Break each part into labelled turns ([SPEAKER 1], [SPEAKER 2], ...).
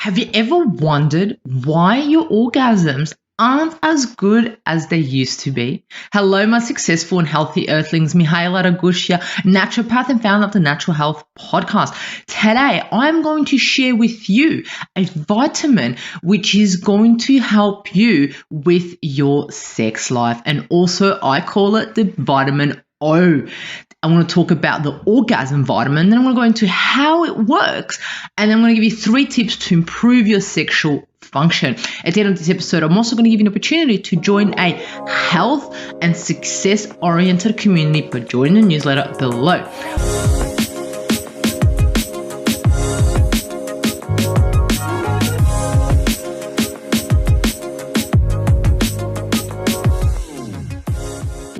[SPEAKER 1] Have you ever wondered why your orgasms aren't as good as they used to be? Hello, my successful and healthy earthlings. Mihaela Ragushia, naturopath and founder of the Natural Health Podcast. Today, I'm going to share with you a vitamin which is going to help you with your sex life. And also, I call it the vitamin O. I want to talk about the orgasm vitamin, then I'm going to go into how it works, and then I'm going to give you 3 tips to improve your sexual function. At the end of this episode, I'm also going to give you an opportunity to join a health and success-oriented community by joining the newsletter below.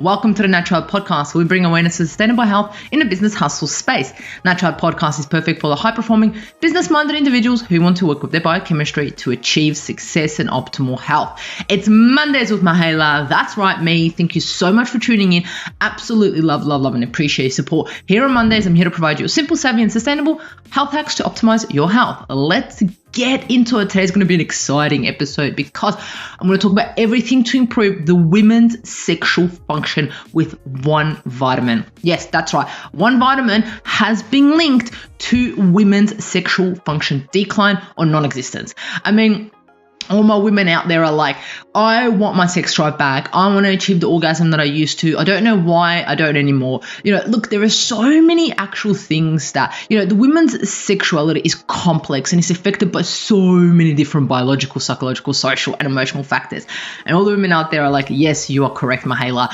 [SPEAKER 1] Welcome to the Natural Health Podcast, where we bring awareness to sustainable health in the business hustle space. Natural Health Podcast is perfect for the high-performing, business-minded individuals who want to work with their biochemistry to achieve success and optimal health. It's Mondays with Mihaela. That's right, me. Thank you so much for tuning in. Absolutely love, and appreciate your support. Here on Mondays, I'm here to provide you with simple, savvy, and sustainable health hacks to optimize your health. Let's get into it. Today's going to be an exciting episode because I'm going to talk about everything to improve the women's sexual function with one vitamin. Yes, that's right. One vitamin has been linked to women's sexual function decline or non-existence. I mean, all my women out there are like, I want my sex drive back. I want to achieve the orgasm that I used to. I don't know why I don't anymore. Look, there are so many actual things that, the women's sexuality is complex and it's affected by so many different biological, psychological, social, and emotional factors. And all the women out there are like, yes, you are correct, Mihaela.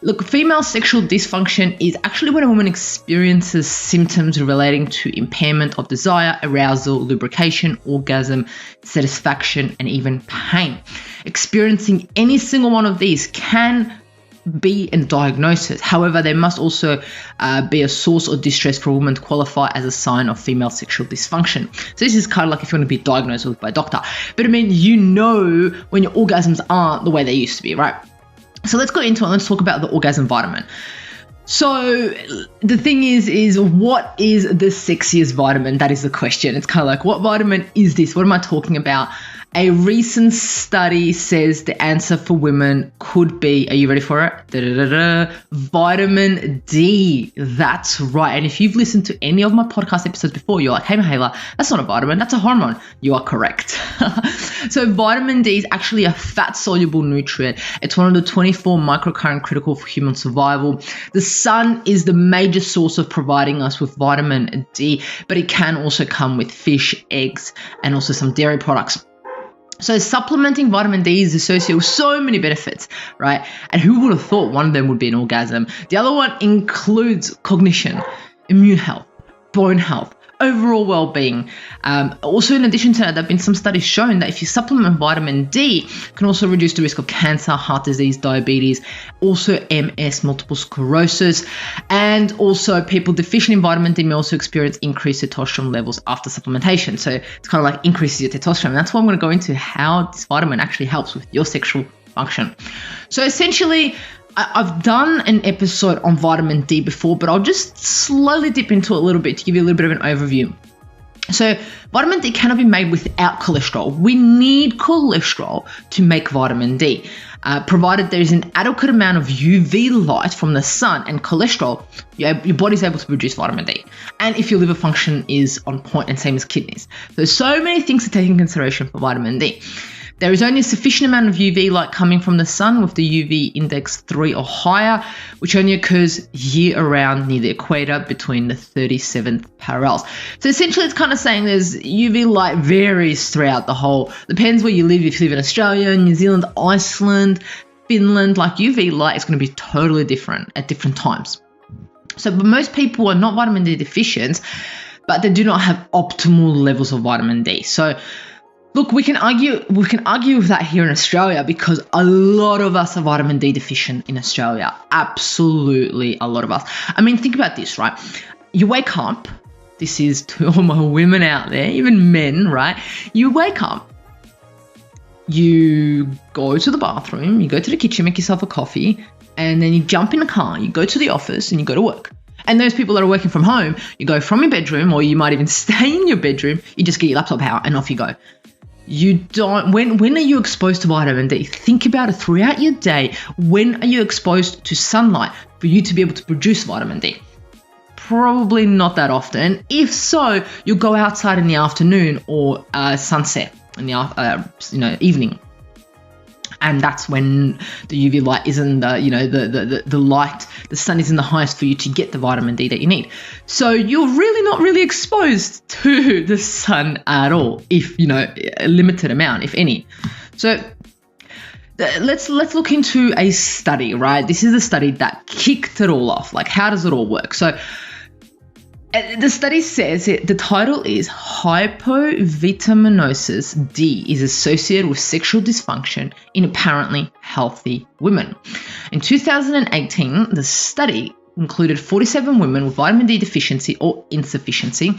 [SPEAKER 1] Look, female sexual dysfunction is actually when a woman experiences symptoms relating to impairment of desire, arousal, lubrication, orgasm, satisfaction, and even pain. Experiencing any single one of these can be a diagnosis. However, there must also be a source of distress for a woman to qualify as a sign of female sexual dysfunction. So this is kind of like if you want to be diagnosed with by a doctor. But I mean, when your orgasms aren't the way they used to be, right? So let's go into it. Let's talk about the orgasm vitamin. So the thing is what is the sexiest vitamin? That is the question. It's kind of like, what vitamin is this? What am I talking about? A recent study says the answer for women could be, are you ready for it? Vitamin D. That's right. And if you've listened to any of my podcast episodes before, you're like, hey, Mihaela, that's not a vitamin, that's a hormone. You are correct. So vitamin D is actually a fat-soluble nutrient. It's one of the 24 microcurrent critical for human survival. The sun is the major source of providing us with vitamin D, but it can also come with fish, eggs, and also some dairy products. So supplementing vitamin D is associated with so many benefits, right? And who would have thought one of them would be an orgasm? The other one includes cognition, immune health, bone health, overall well-being. Also, in addition to that, there have been some studies showing that if you supplement vitamin D, it can also reduce the risk of cancer, heart disease, diabetes, also MS, multiple sclerosis, and also people deficient in vitamin D may also experience increased testosterone levels after supplementation. So it's kind of like increases your testosterone. And that's why I'm going to go into how this vitamin actually helps with your sexual function. So essentially, I've done an episode on vitamin D before, but I'll just slowly dip into it a little bit to give you a little bit of an overview. So vitamin D cannot be made without cholesterol. We need cholesterol to make vitamin D. Provided there is an adequate amount of UV light from the sun and cholesterol, your body's able to produce vitamin D. And if your liver function is on point, and same as kidneys. So many things to take in consideration for vitamin D. There is only a sufficient amount of UV light coming from the sun with the UV index 3 or higher, which only occurs year-round near the equator between the 37th parallels. So essentially, it's kind of saying there's UV light varies throughout the whole, depends where you live. If you live in Australia, New Zealand, Iceland, Finland, like UV light is going to be totally different at different times. So but most people are not vitamin D deficient, but they do not have optimal levels of vitamin D. So look, we can argue with that here in Australia because a lot of us are vitamin D deficient in Australia. Absolutely a lot of us. I mean, think about this, right? You wake up, this is to all my women out there, even men, right? You wake up, you go to the bathroom, you go to the kitchen, make yourself a coffee, and then you jump in the car, you go to the office and you go to work. And those people that are working from home, you go from your bedroom, or you might even stay in your bedroom, you just get your laptop out and off you go. You don't, when are you exposed to vitamin D? Think about it throughout your day. When are you exposed to sunlight for you to be able to produce vitamin D? Probably not that often. If so, you'll go outside in the afternoon or sunset in the evening. And that's when the UV light isn't the light, the sun isn't the highest for you to get the vitamin D that you need. So you're really not really exposed to the sun at all, if a limited amount, if any. So let's look into a study, right? This is a study that kicked it all off. Like, how does it all work? So the study says the title is Hypovitaminosis D is associated with sexual dysfunction in apparently healthy women. In 2018, the study included 47 women with vitamin D deficiency or insufficiency.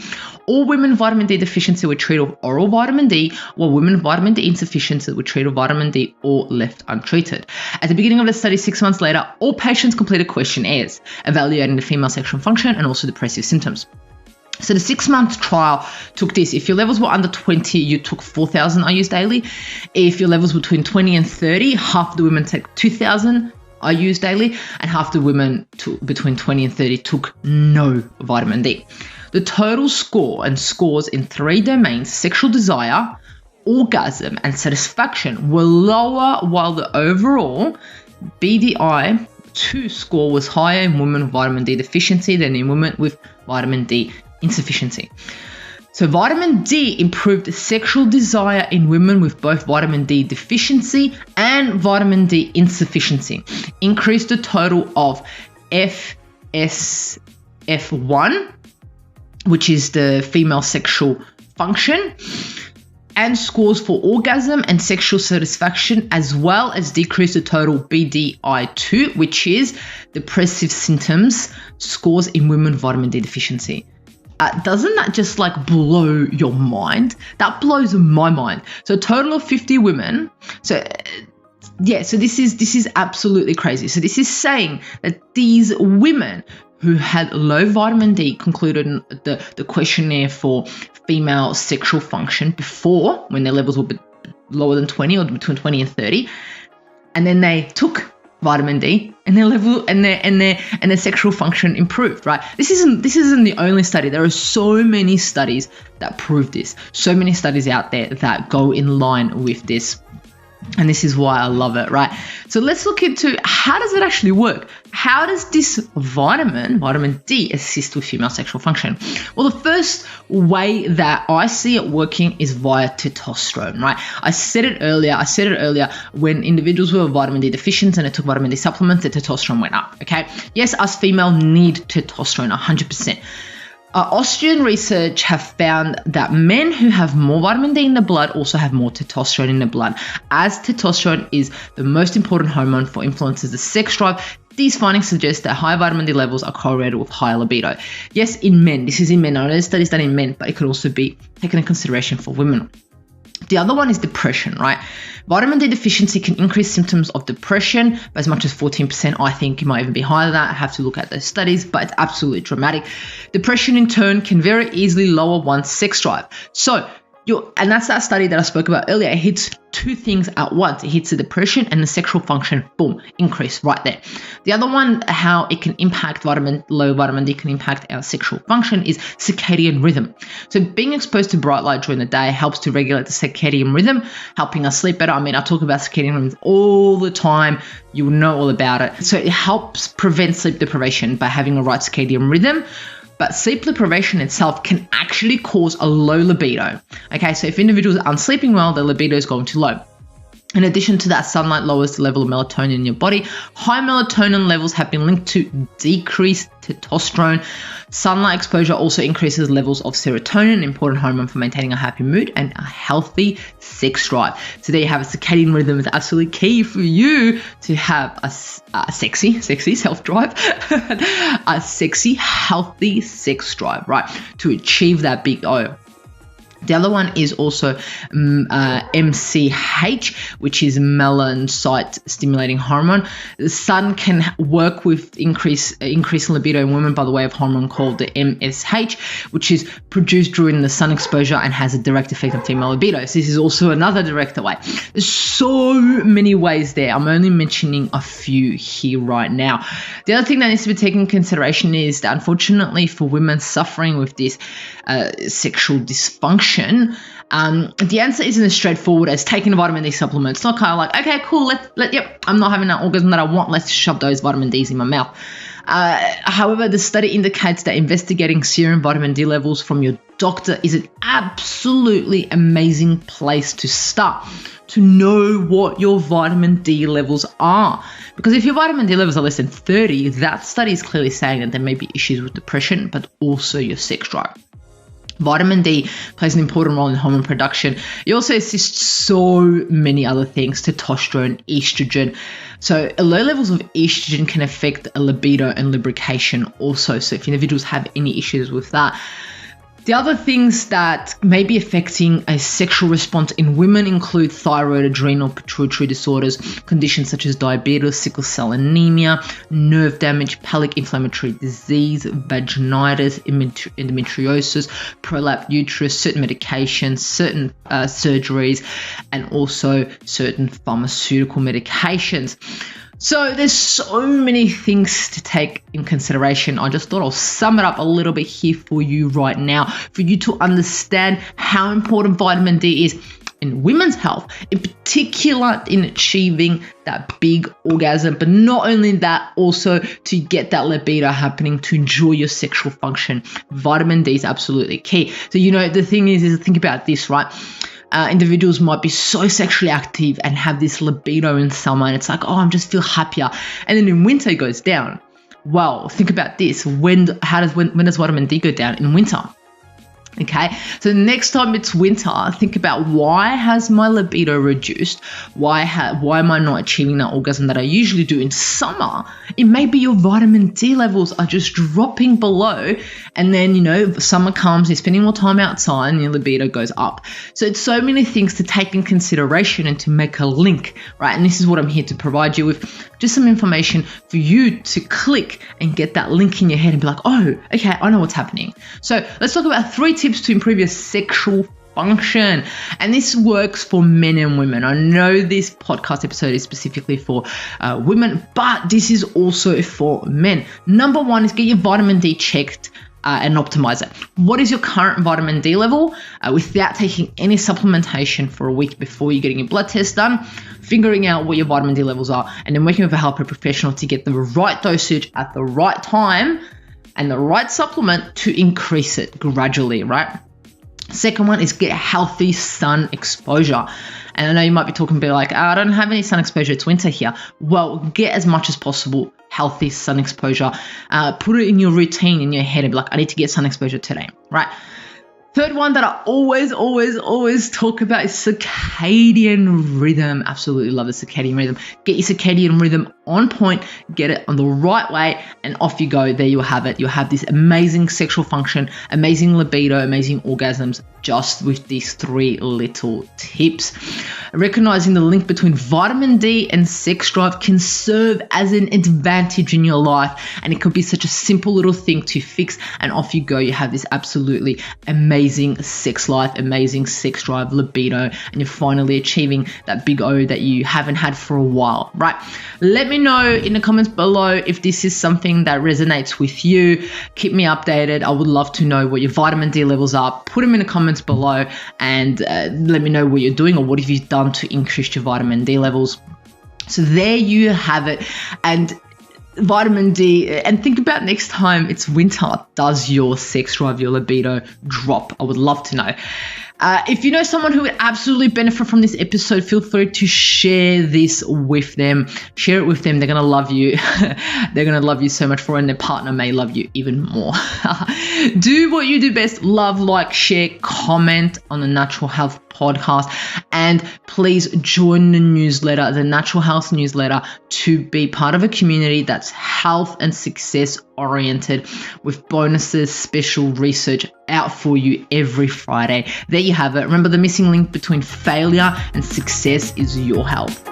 [SPEAKER 1] All women with vitamin D deficiency were treated with oral vitamin D, while women with vitamin D insufficiency were treated with vitamin D or left untreated. At the beginning of the study, 6 months later, all patients completed questionnaires evaluating the female sexual function and also depressive symptoms. So the 6-month trial took this. If your levels were under 20, you took 4,000 IUs daily. If your levels were between 20 and 30, half the women took 2,000 IUs daily, and half the women between 20 and 30 took no vitamin D. The total score and scores in 3 domains, sexual desire, orgasm, and satisfaction, were lower, while the overall BDI-2 score was higher in women with vitamin D deficiency than in women with vitamin D insufficiency. So vitamin D improved sexual desire in women with both vitamin D deficiency and vitamin D insufficiency, increased the total of FSF1, which is the female sexual function, and scores for orgasm and sexual satisfaction, as well as decreased the total BDI-2, which is depressive symptoms, scores in women with vitamin D deficiency. Doesn't that just blow your mind? That blows my mind. So a total of 50 women. So this is absolutely crazy. So this is saying that these women who had low vitamin D concluded the questionnaire for female sexual function before, when their levels were lower than 20 or between 20 and 30, and then they took vitamin D and their level and their sexual function improved, right? This isn't the only study. There are so many studies that prove this. So many studies out there that go in line with this. And this is why I love it, right? So let's look into, how does it actually work? How does this vitamin D, assist with female sexual function? Well, the first way that I see it working is via testosterone, right? I said it earlier, when individuals who were vitamin D deficient and they took vitamin D supplements, their testosterone went up, okay? Yes, us female need testosterone 100%. Austrian research have found that men who have more vitamin D in the blood also have more testosterone in the blood, as testosterone is the most important hormone for influences the sex drive. These findings suggest that high vitamin D levels are correlated with higher libido. Yes, in men. This is in men. I know there's studies done in men, but it could also be taken into consideration for women. The other one is depression, right? Vitamin D deficiency can increase symptoms of depression by as much as 14%. I think it might even be higher than that. I have to look at those studies, but it's absolutely dramatic. Depression, in turn, can very easily lower one's sex drive. And that's that study that I spoke about earlier. It hits 2 things at once. It hits the depression and the sexual function, boom, increase right there. The other one, how it can impact low vitamin D can impact our sexual function, is circadian rhythm. So being exposed to bright light during the day helps to regulate the circadian rhythm, helping us sleep better. I mean, I talk about circadian rhythms all the time. You will know all about it. So it helps prevent sleep deprivation by having a right circadian rhythm. But sleep deprivation itself can actually cause a low libido. Okay, so if individuals aren't sleeping well, their libido is going too low. In addition to that, sunlight lowers the level of melatonin in your body. High melatonin levels have been linked to decreased testosterone. Sunlight exposure also increases levels of serotonin, an important hormone for maintaining a happy mood and a healthy sex drive. So there you have it. Circadian rhythm is absolutely key for you to have a sexy self-drive, a sexy, healthy sex drive, right? To achieve that big O. The other one is also MCH, which is melanocyte stimulating hormone. The sun can work with increase libido in women by the way of hormone called the MSH, which is produced during the sun exposure and has a direct effect on female libido. So this is also another direct way. There's so many ways there. I'm only mentioning a few here right now. The other thing that needs to be taken into consideration is that unfortunately for women suffering with this sexual dysfunction, the answer isn't as straightforward as taking a vitamin D supplement. It's not kind of like, okay, cool, I'm not having that orgasm that I want, let's shove those vitamin Ds in my mouth. However, the study indicates that investigating serum vitamin D levels from your doctor is an absolutely amazing place to start to know what your vitamin D levels are. Because if your vitamin D levels are less than 30, that study is clearly saying that there may be issues with depression, but also your sex drive. Vitamin D plays an important role in hormone production. It also assists so many other things, testosterone, estrogen. So low levels of estrogen can affect libido and lubrication also. So if individuals have any issues with that. The other things that may be affecting a sexual response in women include thyroid, adrenal, pituitary disorders, conditions such as diabetes, sickle cell anemia, nerve damage, pelvic inflammatory disease, vaginitis, endometriosis, prolapsed uterus, certain medications, certain surgeries, and also certain pharmaceutical medications. So there's so many things to take in consideration. I just thought I'll sum it up a little bit here for you right now for you to understand how important vitamin D is in women's health, in particular in achieving that big orgasm. But not only that, also to get that libido happening, to enjoy your sexual function. Vitamin D is absolutely key. So, the thing is think about this, right? Individuals might be so sexually active and have this libido in summer, and it's like, I just feel happier. And then in winter it goes down. Well, think about this. When does vitamin D go down? In winter. Okay, so next time it's winter, think about, why has my libido reduced? Why am I not achieving that orgasm that I usually do in summer? It may be your vitamin D levels are just dropping below, and then summer comes, you're spending more time outside, and your libido goes up. So it's so many things to take in consideration and to make a link, right? And this is what I'm here to provide you with, just some information for you to click and get that link in your head and be like, oh, okay, I know what's happening. So let's talk about 3 tips to improve your sexual function. And this works for men and women. I know this podcast episode is specifically for women, but this is also for men. Number 1 is get your vitamin D checked and optimize it. What is your current vitamin D level without taking any supplementation for a week before you're getting your blood test done, figuring out what your vitamin D levels are, and then working with a healthcare professional to get the right dosage at the right time and the right supplement to increase it gradually, right? Second one is get healthy sun exposure. And I know you might be talking about like, I don't have any sun exposure, it's winter here. Well, get as much as possible healthy sun exposure. Put it in your routine in your head and be like, I need to get sun exposure today, right? Third one that I always talk about is circadian rhythm. Absolutely love the circadian rhythm. Get your circadian rhythm on point, get it on the right way, and off you go. There you have it. You'll have this amazing sexual function, amazing libido, amazing orgasms, just with these 3 little tips. Recognizing the link between vitamin D and sex drive can serve as an advantage in your life, and it could be such a simple little thing to fix, and off you go. You have this absolutely amazing sex life, amazing sex drive, libido, and you're finally achieving that big O that you haven't had for a while, right? Let me know in the comments below if this is something that resonates with you. Keep me updated. I would love to know what your vitamin D levels are. Put them in the comments below and let me know what you're doing or what have you done to increase your vitamin D levels. So there you have it. And vitamin D, and think about next time it's winter, does your sex drive, your libido drop? I would love to know. If you know someone who would absolutely benefit from this episode, feel free to share this with them. Share it with them. They're going to love you. They're going to love you so much for it, and their partner may love you even more. Do what you do best. Love, like, share, comment on the Natural Health Podcast. And please join the newsletter, the Natural Health newsletter, to be part of a community that's health and success oriented, with bonuses, special research out for you every Friday. There you have it. Remember, the missing link between failure and success is your health.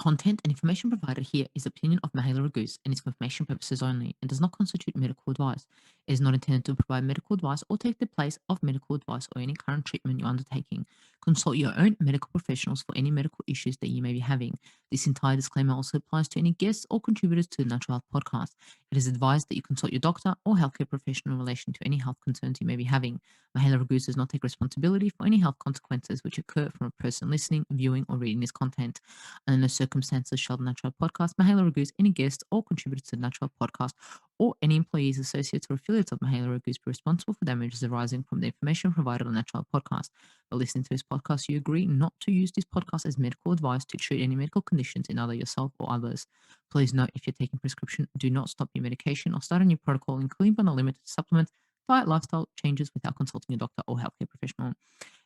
[SPEAKER 1] Content and information provided here is opinion of Mahela Raguse and is for information purposes only and does not constitute medical advice. It is not intended to provide medical advice or take the place of medical advice or any current treatment you're undertaking. Consult your own medical professionals for any medical issues that you may be having. This entire disclaimer also applies to any guests or contributors to the Natural Health podcast. It is advised that you consult your doctor or healthcare professional in relation to any health concerns you may be having. Mahela Raguse does not take responsibility for any health consequences which occur from a person listening, viewing, or reading this content. Under no circumstances shall the Natural Health podcast, Mahela Raguse, any guests or contributors to the Natural Health podcast, or any employees, associates, or affiliates of Mahela Raguse be responsible for damages arising from the information provided on the Natural Health podcast. By listening to this podcast, you agree not to use this podcast as medical advice to treat any medical conditions in either yourself or others. Please note, if you're taking prescription, do not stop your medication or start a new protocol, including but not limited to supplements, diet, lifestyle changes without consulting your doctor or healthcare professional.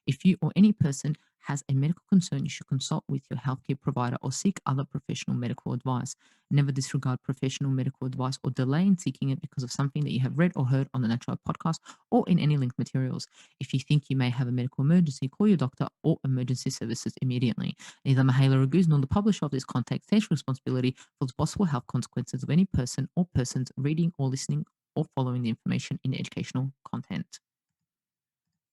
[SPEAKER 1] If you or any person has a medical concern, you should consult with your healthcare provider or seek other professional medical advice. Never disregard professional medical advice or delay in seeking it because of something that you have read or heard on the Natural Health podcast or in any linked materials. If you think you may have a medical emergency, call your doctor or emergency services immediately. Neither Mahela Raguse nor the publisher of this content takes responsibility for the possible health consequences of any person or persons reading or listening or following the information in the educational content.